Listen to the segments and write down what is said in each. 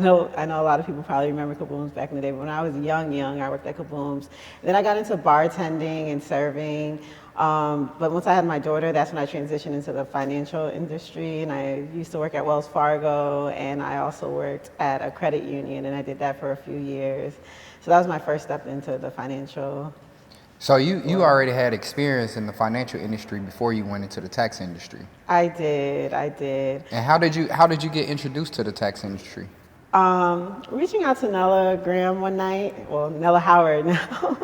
I know a lot of people probably remember Kaboom's back in the day, but when I was young, I worked at Kaboom's. Then I got into bartending and serving. But once I had my daughter, that's when I transitioned into the financial industry. And I used to work at Wells Fargo, and I also worked at a credit union, and I did that for a few years. So that was my first step into the financial So you world. already had experience in the financial industry before you went into the tax industry. I did. And how did you get introduced to the tax industry? Reaching out to Nella Graham one night, well, Nella Howard now,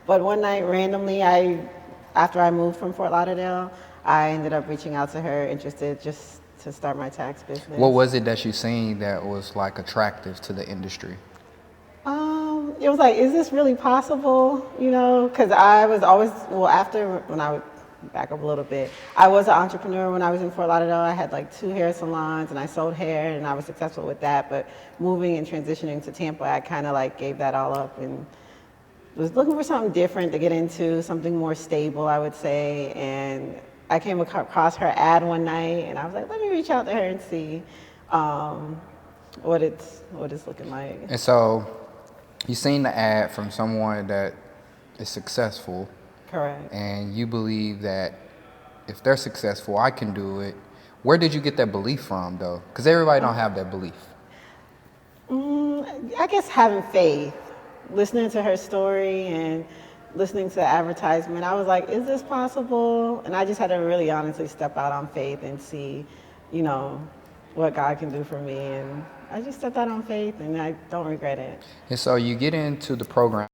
but one night randomly, after I moved from Fort Lauderdale, I ended up reaching out to her, interested just to start my tax What business. was it that you seen that was like attractive to the industry? It was like, is this really possible? Because I was always, well, after when I would back up a little bit, I was an entrepreneur when I was in Fort Lauderdale. I had like 2 hair salons and I sold hair and I was successful with that. But moving and transitioning to Tampa, I kind of like gave that all up and was looking for something different to get into, something more stable, I would say. And I came across her ad one night and I was like, let me reach out to her and see um, what it's looking like. And so you seen the ad from someone that is successful, Correct. and you believe that if they're successful, I can do it. Where did you get that belief from, though? Because everybody don't have that belief. I guess having faith, listening to her story and listening to the advertisement, I was like, is this possible? And I just had to really honestly step out on faith and see, you know, what God can do for me. And I just stepped out on faith and I don't regret it. And so you get into the program.